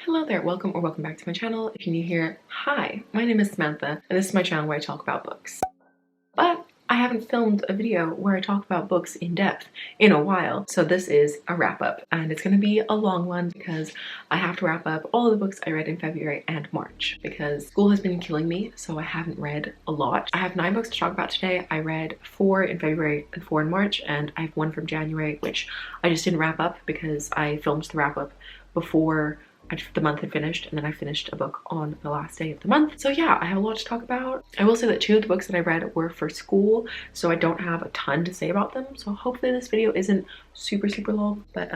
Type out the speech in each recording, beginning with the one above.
Hello there, welcome or welcome back to my channel. If you're new here, hi, my name is Samantha and this is my channel where I talk about books. But I haven't filmed a video where I talk about books in depth in a while, so this is a wrap up and it's going to be a long one because I have to wrap up all the books I read in February and March because school has been killing me, so I haven't read a lot. I have 9 books to talk about today. I read 4 in February and 4 in March, and I have 1 from January which I just didn't wrap up because I filmed the wrap up before the month had finished, and then I finished a book on the last day of the month. So yeah, I have a lot to talk about. I will say that 2 of the books that I read were for school, so I don't have a ton to say about them. So hopefully this video isn't super long, but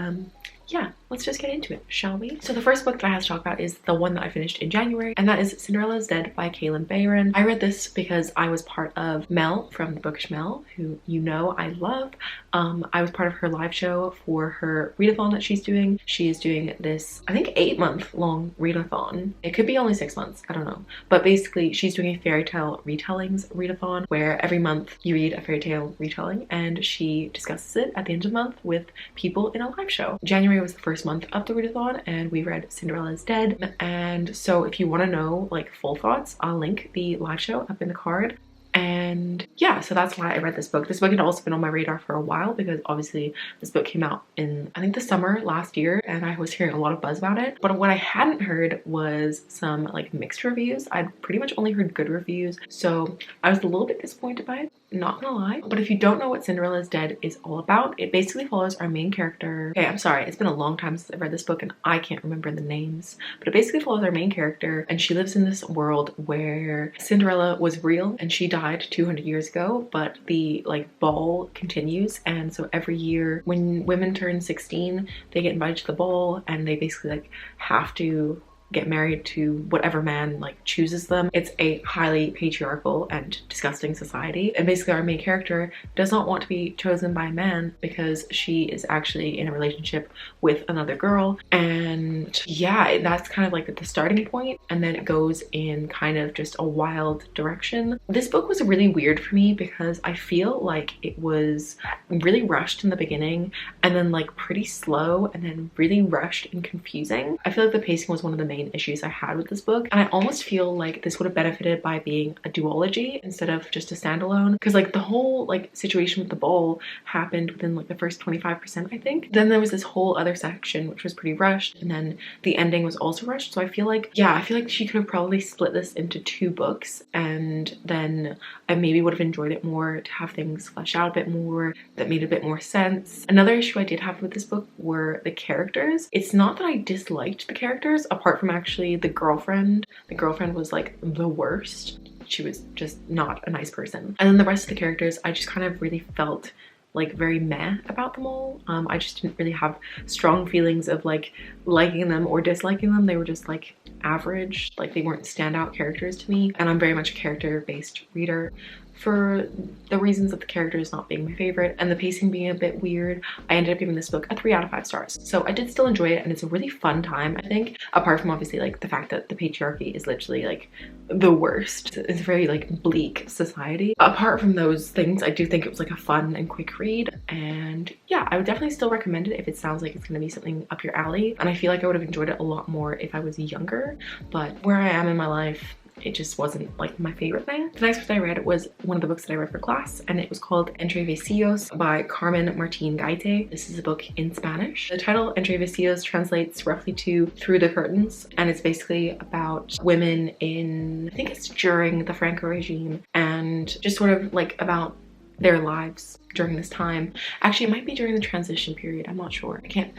yeah, let's just get into it, shall we? So the first book that I have to talk about is the one that I finished in January, and that is Cinderella is Dead by Kalynn Bayron. I read this because I was part of Mel from the Bookish Mel, who you know I love. I was part of her live show for her readathon that she's doing. She is doing this, I think, 8-month long readathon. It could be only 6 months, I don't know. But basically, she's doing a fairy tale retellings readathon where every month you read a fairy tale retelling and she discusses it at the end of the month with people in a live show. January was the first month of the readathon and we read Cinderella is Dead, and so if you want to know like full thoughts, I'll link the live show up in the card. And yeah, so that's why I read this book. This book had also been on my radar for a while because obviously this book came out in, I think, the summer last year, and I was hearing a lot of buzz about it. But what I hadn't heard was some like mixed reviews. I'd pretty much only heard good reviews, so I was a little bit disappointed by it, not gonna lie. But if you don't know what Cinderella is Dead is all about, it basically follows our main character. Okay, I'm sorry, it's been a long time since I read this book and I can't remember the names, but it basically follows our main character, and she lives in this world where Cinderella was real and she died 200 years ago, but the like ball continues, and so every year when women turn 16 they get invited to the ball and they basically like have to get married to whatever man like chooses them. It's a highly patriarchal and disgusting society, and basically our main character does not want to be chosen by a man because she is actually in a relationship with another girl. And yeah, that's kind of like the starting point, and then it goes in kind of just a wild direction. This book was really weird for me because I feel like it was really rushed in the beginning and then like pretty slow and then really rushed and confusing. I feel like the pacing was one of the main issues I had with this book, and I almost feel like this would have benefited by being a duology instead of just a standalone, because like the whole like situation with the ball happened within like the first 25%, I think. Then there was this whole other section which was pretty rushed, and then the ending was also rushed. So I feel like, yeah, I feel like she could have probably split this into 2 books, and then I maybe would have enjoyed it more to have things flesh out a bit more, that made a bit more sense. Another issue I did have with this book were the characters. It's not that I disliked the characters, apart from actually the girlfriend. The girlfriend was like the worst. She was just not a nice person. And then the rest of the characters, I just kind of really felt like very meh about them all. I just didn't really have strong feelings of like liking them or disliking them. They were just like average, like they weren't standout characters to me, and I'm very much a character-based reader. For the reasons of the characters not being my favorite and the pacing being a bit weird, I ended up giving this book a 3 out of 5 stars. So I did still enjoy it, and it's a really fun time, I think, apart from obviously like the fact that the patriarchy is literally like the worst. It's a very like bleak society. Apart from those things, I do think it was like a fun and quick read, and yeah, I would definitely still recommend it if it sounds like it's going to be something up your alley. And I feel like I would have enjoyed it a lot more if I was younger, but where I am in my life, it just wasn't like my favorite thing. The next book that I read was one of the books that I read for class, and it was called Entre, Visillos by Carmen, Martín, Gaite. This is a book in Spanish. The title Entre, Visillos translates roughly to Through the Curtains, and it's basically about women in, I think it's during the Franco regime, and just sort of like about their lives during this time. Actually, it might be during the transition period, I'm not sure. I can't,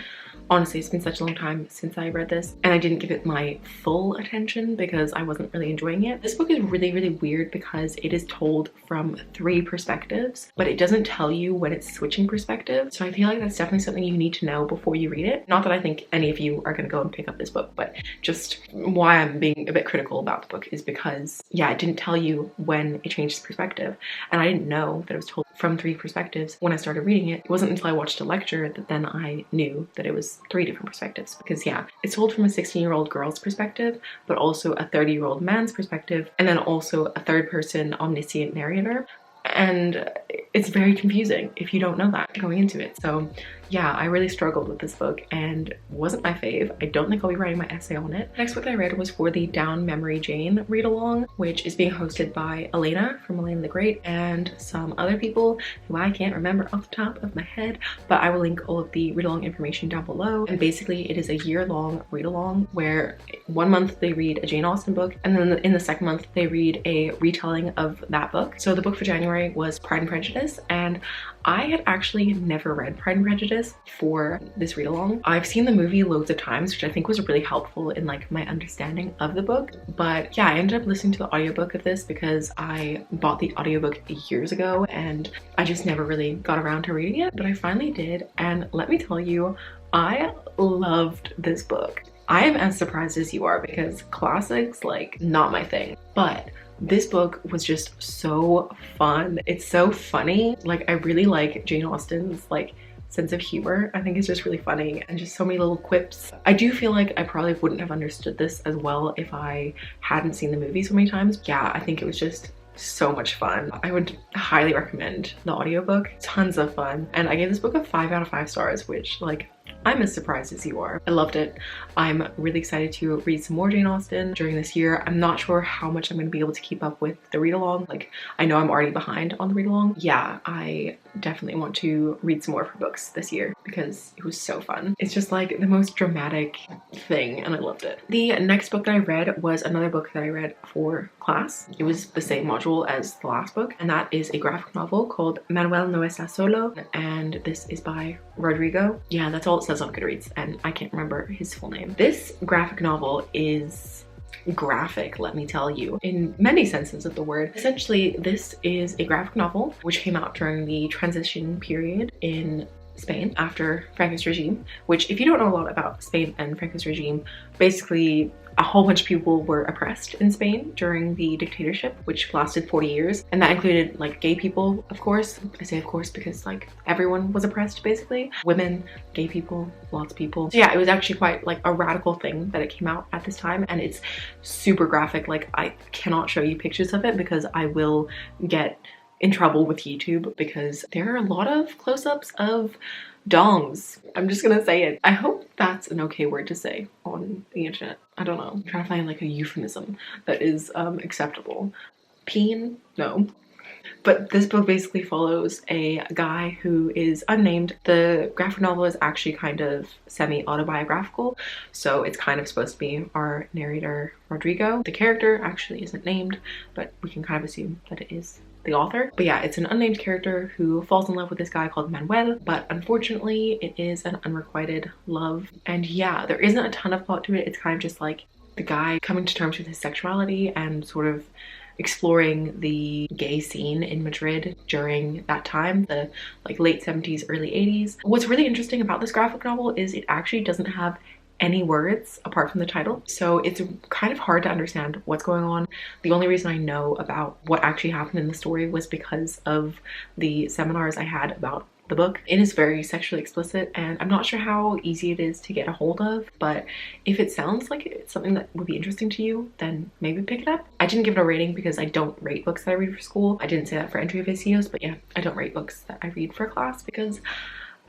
honestly, it's been such a long time since I read this, and I didn't give it my full attention because I wasn't really enjoying it. This book is really weird because it is told from 3 perspectives, but it doesn't tell you when it's switching perspective. So I feel like that's definitely something you need to know before you read it. Not that I think any of you are gonna go and pick up this book, but just why I'm being a bit critical about the book is because, yeah, it didn't tell you when it changed perspective, and I didn't know that it was told from 3 perspectives when I started reading it. It wasn't until I watched a lecture that then I knew that it was 3 different perspectives, because yeah, it's told from a 16-year-old girl's perspective, but also a 30-year-old man's perspective, and then also a 3rd person omniscient narrator. And it's very confusing if you don't know that going into it. So yeah, I really struggled with this book and wasn't my fave. I don't think I'll be writing my essay on it. The next book that I read was for the Down Memory Jane read along, which is being hosted by Elena from Elena the Great and some other people who I can't remember off the top of my head, but I will link all of the read along information down below. And basically it is a year-long read along where 1 month they read a Jane Austen book, and then in the second month they read a retelling of that book. So the book for January was Pride and Prejudice, and I had actually never read Pride and Prejudice for this read along. I've seen the movie loads of times, which I think was really helpful in like my understanding of the book. But yeah, I ended up listening to the audiobook of this because I bought the audiobook years ago and I just never really got around to reading it, but I finally did. And let me tell you, I loved this book. I am as surprised as you are because classics, like, not my thing. But this book was just so fun. It's so funny. Like, I really like Jane Austen's like sense of humor. I think it's just really funny and just so many little quips. I do feel like I probably wouldn't have understood this as well if I hadn't seen the movie so many times. Yeah, I think it was just so much fun. I would highly recommend the audiobook. Tons of fun. And I gave this book a 5 out of 5 stars, which, like, I'm as surprised as you are. I loved it. I'm really excited to read some more Jane Austen during this year. I'm not sure how much I'm going to be able to keep up with the read along. Like, I know I'm already behind on the read along. Yeah, I definitely want to read some more of her books this year because it was so fun. It's just like the most dramatic thing and I loved it. The next book that I read was another book that I read for class. It was the same module as the last book, and that is a graphic novel called Manuel no está solo, and this is by Rodrigo. Yeah, that's all it says on Goodreads, and I can't remember his full name. This graphic novel is graphic, let me tell you, in many senses of the word. Essentially, this is a graphic novel which came out during the transition period in Spain after Franco's regime, which, if you don't know a lot about Spain and Franco's regime, basically a whole bunch of people were oppressed in Spain during the dictatorship, which lasted 40 years. And that included like gay people, of course. I say of course because like everyone was oppressed basically. Women, gay people, lots of people. So yeah, it was actually quite like a radical thing that it came out at this time, and it's super graphic. Like, I cannot show you pictures of it because I will get in trouble with YouTube because there are a lot of close-ups of dongs. I'm just gonna say it. I hope that's an okay word to say on the internet. I don't know. I'm trying to find like a euphemism that is acceptable. Peen? No. But this book basically follows a guy who is unnamed. The graphic novel is actually kind of semi-autobiographical, so it's kind of supposed to be our narrator, Rodrigo. The character actually isn't named, but we can kind of assume that it is the author. But yeah, it's an unnamed character who falls in love with this guy called Manuel, but unfortunately it is an unrequited love. And yeah, there isn't a ton of plot to it. It's kind of just like the guy coming to terms with his sexuality and sort of exploring the gay scene in Madrid during that time, the like late 70s, early 80s. What's really interesting about this graphic novel is it actually doesn't have any words apart from the title, so it's kind of hard to understand what's going on. The only reason I know about what actually happened in the story was because of the seminars I had about the book. It is very sexually explicit, and I'm not sure how easy it is to get a hold of, but if it sounds like it's something that would be interesting to you, then maybe pick it up. I didn't give it a rating because I don't rate books that I read for school. I didn't say that for Entre Visillos, but yeah, I don't rate books that I read for class because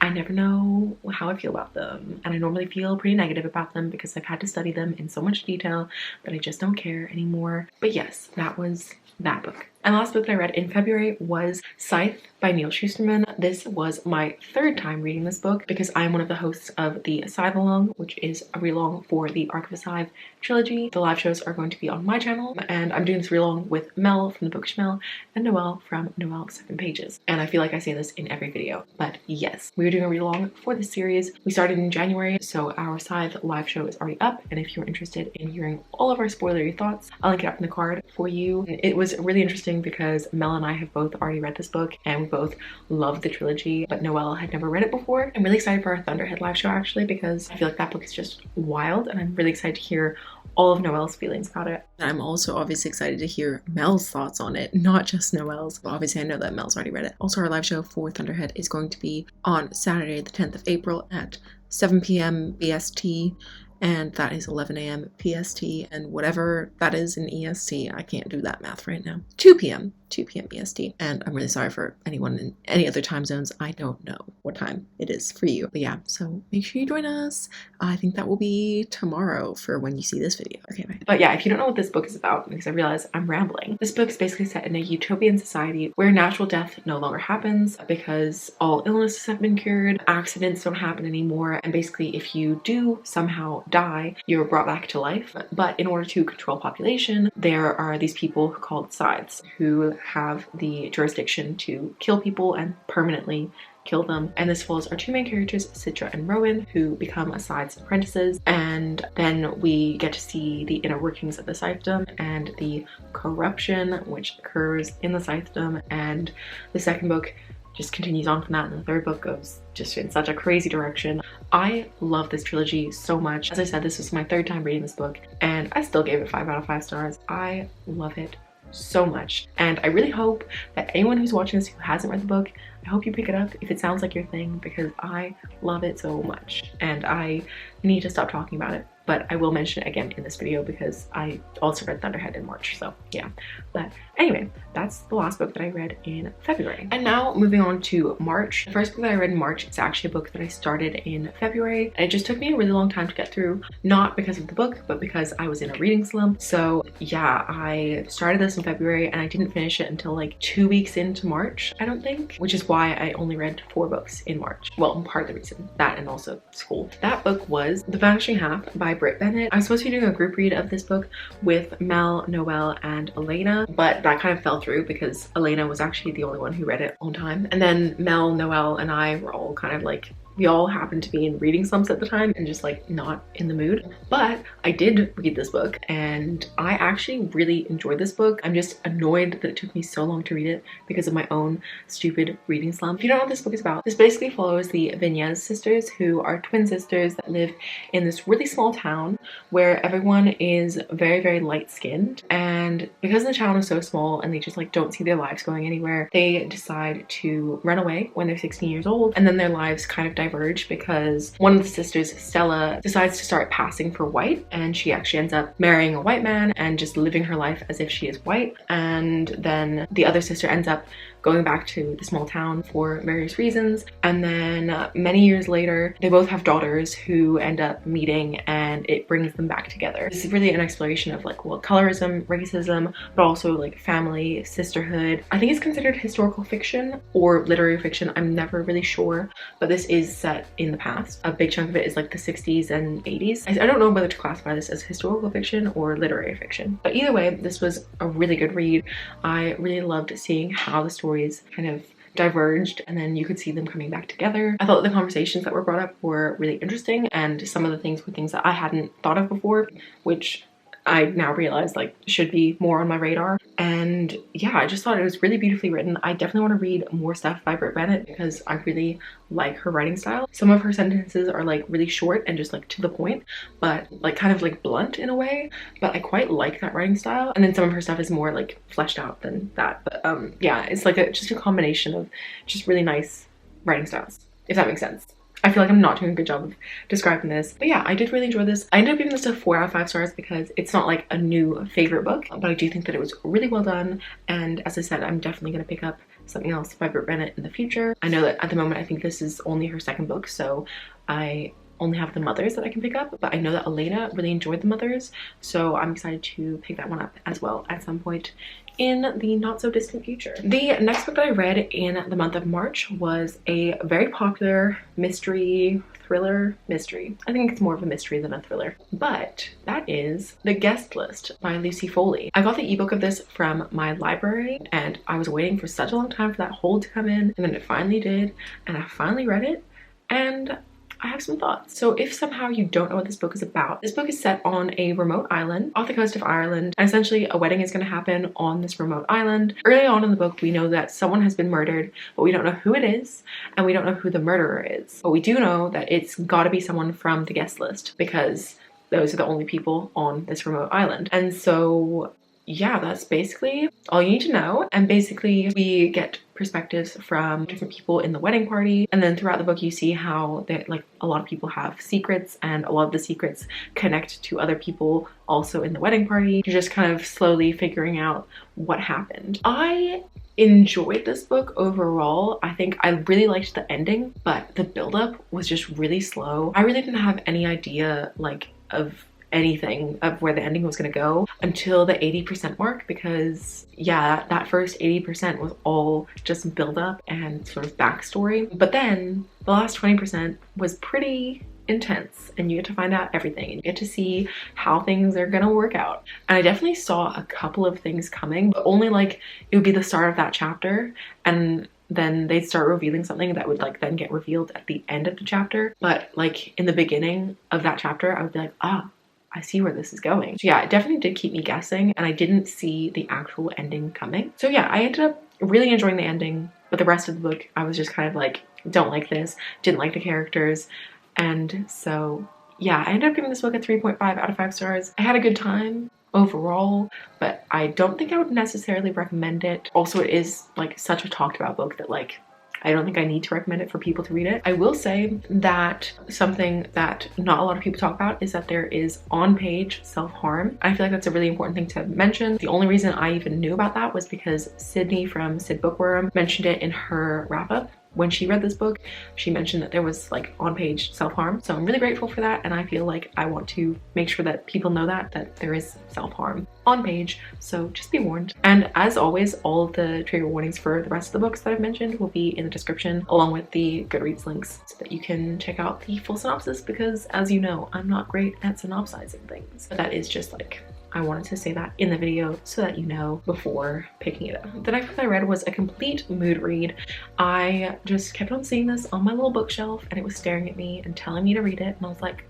I never know how I feel about them, and I normally feel pretty negative about them because I've had to study them in so much detail that I just don't care anymore. But yes, that was that book. And the last book that I read in February was Scythe by Neal Shusterman. This was my third time reading this book because I am one of the hosts of the Scythe Along, which is a read-along for the Arc of a Scythe trilogy. The live shows are going to be on my channel, and I'm doing this read-along with Mel from the Bookish Mel and Noel from Noel 7 Pages. And I feel like I say this in every video, but yes, we are doing a read-along for this series. We started in January, so our Scythe live show is already up, and if you're interested in hearing all of our spoilery thoughts, I'll link it up in the card for you. It was really interesting because Mel and I have both already read this book and we both love the trilogy, but Noel had never read it before. I'm really excited for our Thunderhead live show actually because I feel like that book is just wild, and I'm really excited to hear all of Noel's feelings about it. I'm also obviously excited to hear Mel's thoughts on it, not just Noel's. Obviously I know that Mel's already read it. Also, our live show for Thunderhead is going to be on Saturday the 10th of April at 7 p.m. BST. and that is 11 a.m. PST, and whatever that is in EST, I can't do that math right now. 2 p.m. EST, and I'm really sorry for anyone in any other time zones. I don't know what time it is for you, but yeah, so make sure you join us. I think that will be tomorrow for when you see this video. Okay, bye. But yeah, if you don't know what this book is about, because I realize I'm rambling, this book is basically set in a utopian society where natural death no longer happens because all illnesses have been cured, accidents don't happen anymore, and basically if you do somehow die, you're brought back to life. But in order to control population, there are these people called Scythes who have the jurisdiction to kill people and permanently kill them. And this follows our two main characters, Citra and Rowan, who become Scythe's apprentices. And then we get to see the inner workings of the Scythedom and the corruption which occurs in the Scythedom. And the second book just continues on from that, and the third book goes just in such a crazy direction. I love this trilogy so much. As I said, this was my third time reading this book, and I still gave it 5 out of 5 stars. I love it so much, and I really hope that anyone who's watching this who hasn't read the book, I hope you pick it up if it sounds like your thing, because I love it so much and I need to stop talking about it. But I will mention it again in this video because I also read Thunderhead in March, so yeah. But anyway, that's the last book that I read in February. And now moving on to March. The first book that I read in March is actually a book that I started in February, and it just took me a really long time to get through, not because of the book, but because I was in a reading slump. So yeah, I started this in February and I didn't finish it until like 2 weeks into March, I don't think, which is why I only read 4 books in March. Well, part of the reason, that and also school. That book was The Vanishing Half by Brit Bennett. I was supposed to be doing a group read of this book with Mel, Noel, and Elena, but that kind of fell through because Elena was actually the only one who read it on time. And then Mel, Noel, and I were all kind of like, we all happened to be in reading slumps at the time and just like not in the mood. But I did read this book and I actually really enjoyed this book. I'm just annoyed that it took me so long to read it because of my own stupid reading slump. If you don't know what this book is about, this basically follows the Visillos sisters, who are twin sisters that live in this really small town where everyone is very, very light-skinned. And because the town is so small and they just like don't see their lives going anywhere, they decide to run away when they're 16 years old, and then their lives kind of diverge because one of the sisters, Stella, decides to start passing for white, and she actually ends up marrying a white man and just living her life as if she is white. And then the other sister ends up going back to the small town for various reasons. And then many years later, they both have daughters who end up meeting and it brings them back together. This is really an exploration of like, well, colorism, racism, but also like family, sisterhood. I think it's considered historical fiction or literary fiction. I'm never really sure, but this is set in the past. A big chunk of it is like the 60s and 80s. I don't know whether to classify this as historical fiction or literary fiction, but either way, this was a really good read. I really loved seeing how the stories kind of diverged and then you could see them coming back together. I thought the conversations that were brought up were really interesting, and some of the things were things that I hadn't thought of before, which I now realize like should be more on my radar. And yeah, I just thought it was really beautifully written. I definitely want to read more stuff by Brit Bennett because I really like her writing style. Some of her sentences are like really short and just like to the point, but like kind of like blunt in a way, but I quite like that writing style. And then some of her stuff is more like fleshed out than that, but yeah, it's like just a combination of just really nice writing styles, if that makes sense. I feel like I'm not doing a good job of describing this, but yeah, I did really enjoy this. I ended up giving this a 4 out of 5 stars because it's not like a new favorite book, but I do think that it was really well done. And as I said, I'm definitely going to pick up something else by Brit Bennett in the future. I know that at the moment, I think this is only her second book, so I only have The Mothers that I can pick up, but I know that Elena really enjoyed The Mothers, so I'm excited to pick that one up as well at some point in the not so distant future. The next book that I read in the month of March was a very popular mystery thriller mystery. I think it's more of a mystery than a thriller, but that is The Guest List by Lucy Foley. I got the ebook of this from my library and I was waiting for such a long time for that hold to come in, and then it finally did, and I finally read it and I have some thoughts. So if somehow you don't know what this book is about, this book is set on a remote island off the coast of Ireland, and essentially a wedding is going to happen on this remote island. Early on in the book, we know that someone has been murdered, but we don't know who it is, and we don't know who the murderer is. But we do know that it's got to be someone from the guest list because those are the only people on this remote island. And so yeah, that's basically all you need to know. And basically we get perspectives from different people in the wedding party. And then throughout the book, you see how they, like, a lot of people have secrets, and a lot of the secrets connect to other people also in the wedding party. You're just kind of slowly figuring out what happened. I enjoyed this book overall. I think I really liked the ending, but the buildup was just really slow. I really didn't have any idea like of anything of where the ending was going to go until the 80% mark, because yeah, that first 80% was all just build up and sort of backstory, but then the last 20% was pretty intense, and you get to find out everything and you get to see how things are gonna work out. And I definitely saw a couple of things coming, but only like it would be the start of that chapter, and then they'd start revealing something that would like then get revealed at the end of the chapter. But like in the beginning of that chapter, I would be like, ah, I see where this is going. So yeah, it definitely did keep me guessing, and I didn't see the actual ending coming. So yeah, I ended up really enjoying the ending, but the rest of the book I was just kind of like, don't like this, didn't like the characters. And so yeah, I ended up giving this book a 3.5 out of 5 stars. I had a good time overall, but I don't think I would necessarily recommend it. Also, it is like such a talked about book that like I don't think I need to recommend it for people to read it. I will say that something that not a lot of people talk about is that there is on-page self-harm. I feel like that's a really important thing to mention. The only reason I even knew about that was because Sydney from Sid Bookworm mentioned it in her wrap-up. When she read this book, she mentioned that there was like on-page self-harm. So I'm really grateful for that, and I feel like I want to make sure that people know that there is self-harm on page, so just be warned. And as always, all of the trigger warnings for the rest of the books that I've mentioned will be in the description, along with the Goodreads links, so that you can check out the full synopsis, because as you know, I'm not great at synopsizing things. But that is just like, I wanted to say that in the video so that you know before picking it up. The next book I read was a complete mood read. I just kept on seeing this on my little bookshelf, and it was staring at me and telling me to read it, and I was like,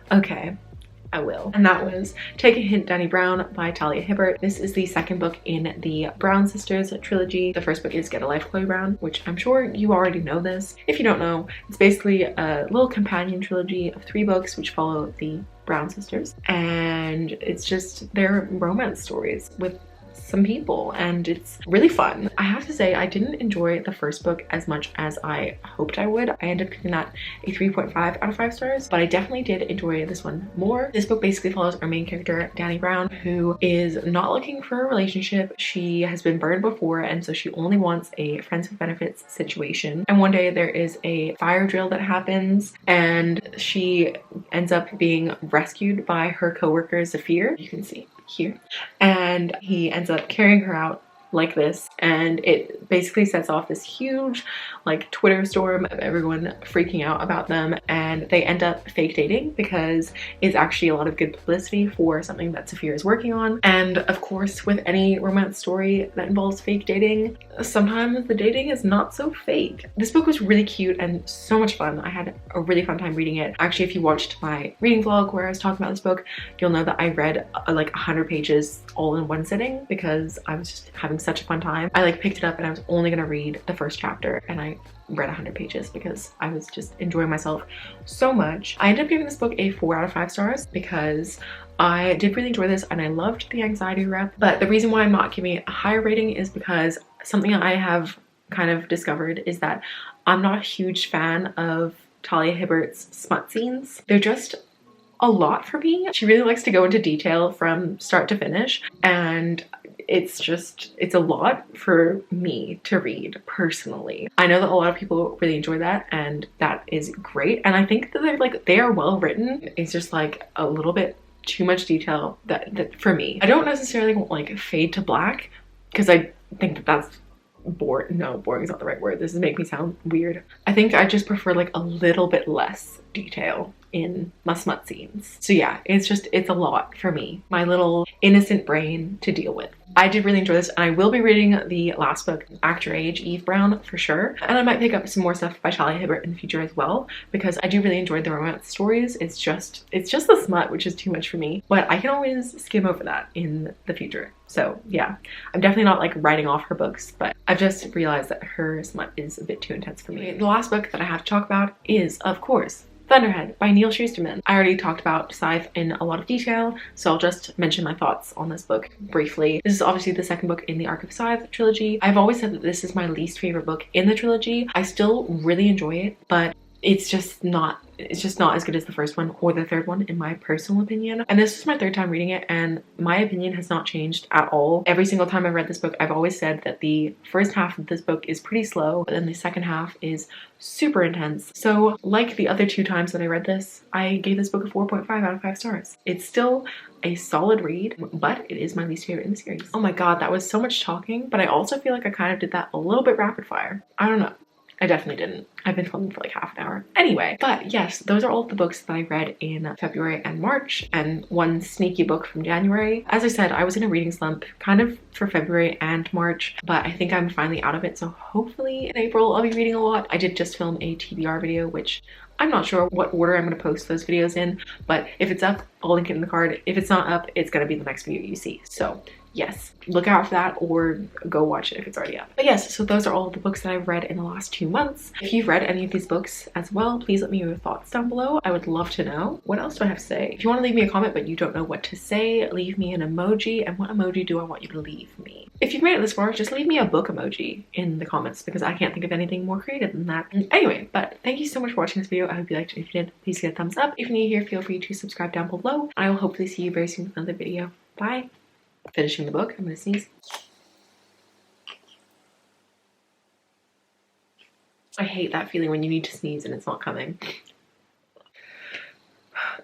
okay, I will. And that was Take a Hint, Dani Brown by Talia Hibbert. This is the second book in the Brown Sisters trilogy. The first book is Get a Life, Chloe Brown, which I'm sure you already know this. If you don't know, it's basically a little companion trilogy of 3 books which follow the Brown sisters, and it's just their romance stories with some people, and it's really fun. I have to say, I didn't enjoy the first book as much as I hoped I would. I ended up giving that a 3.5 out of 5 stars, but I definitely did enjoy this one more. This book basically follows our main character, Dani Brown, who is not looking for a relationship. She has been burned before, and so she only wants a friends with benefits situation. And one day there is a fire drill that happens, and she ends up being rescued by her co-worker Zafir. You can see here, and he ends up carrying her out like this, and it basically sets off this huge like Twitter storm of everyone freaking out about them, and they end up fake dating because it's actually a lot of good publicity for something that Zafir is working on. And of course, with any romance story that involves fake dating, sometimes the dating is not so fake. This book was really cute and so much fun. I had a really fun time reading it. Actually, if you watched my reading vlog where I was talking about this book, you'll know that I read like 100 pages all in one sitting because I was just having such a fun time. I like picked it up and I was only gonna read the first chapter, and I read 100 pages because I was just enjoying myself so much. I ended up giving this book a 4 out of 5 stars because I did really enjoy this and I loved the anxiety rep. But the reason why I'm not giving it a higher rating is because something I have kind of discovered is that I'm not a huge fan of Talia Hibbert's smut scenes. They're just a lot for me. She really likes to go into detail from start to finish, and it's a lot for me to read personally. I know that a lot of people really enjoy that, and that is great, and I think that they are well written. It's just like a little bit too much detail that for me. I don't necessarily want like fade to black, because I think that that's boring. No, boring is not the right word. This is making me sound weird. I think I just prefer like a little bit less detail in my smut scenes. So yeah, it's a lot for me, my little innocent brain to deal with. I did really enjoy this, and I will be reading the last book, Act Your Age, Eve Brown, for sure. And I might pick up some more stuff by Talia Hibbert in the future as well, because I do really enjoy the romance stories. It's just the smut, which is too much for me, but I can always skim over that in the future. So yeah, I'm definitely not like writing off her books, but I've just realized that her smut is a bit too intense for me. The last book that I have to talk about is, of course, Thunderhead by Neal Shusterman. I already talked about Scythe in a lot of detail, so I'll just mention my thoughts on this book briefly. This is obviously the second book in the Arc of Scythe trilogy. I've always said that this is my least favorite book in the trilogy. I still really enjoy it, but it's just not as good as the first one or the third one in my personal opinion. And this is my third time reading it, and my opinion has not changed at all. Every single time I've read this book, I've always said that the first half of this book is pretty slow, but then the second half is super intense. So like the other two times that I read this, I gave this book a 4.5 out of 5 stars. It's still a solid read, but it is my least favorite in the series. Oh my god, that was so much talking, but I also feel like I kind of did that a little bit rapid fire. I don't know. I definitely didn't. I've been filming for like half an hour. Anyway, but yes, those are all of the books that I read in February and March, and one sneaky book from January. As I said, I was in a reading slump kind of for February and March, but I think I'm finally out of it, so hopefully in April I'll be reading a lot. I did just film a TBR video, which I'm not sure what order I'm going to post those videos in, but if it's up, I'll link it in the card. If it's not up, it's going to be the next video you see. So yes, look out for that, or go watch it if it's already up. But yes, so those are all of the books that I've read in the last 2 months. If you've read any of these books as well, please let me know your thoughts down below. I would love to know. What else do I have to say? If you want to leave me a comment but you don't know what to say, leave me an emoji. And what emoji do I want you to leave me? If you've made it this far, just leave me a book emoji in the comments, because I can't think of anything more creative than that. Anyway, but thank you so much for watching this video. I hope you liked it. If you did, please give it a thumbs up. If you're new here, feel free to subscribe down below. I will hopefully see you very soon with another video. Bye. Finishing the book. I'm gonna sneeze. I hate that feeling when you need to sneeze and it's not coming.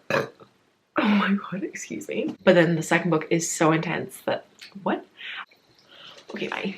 Oh my god, excuse me. But then the second book is so intense that... What? Okay, bye.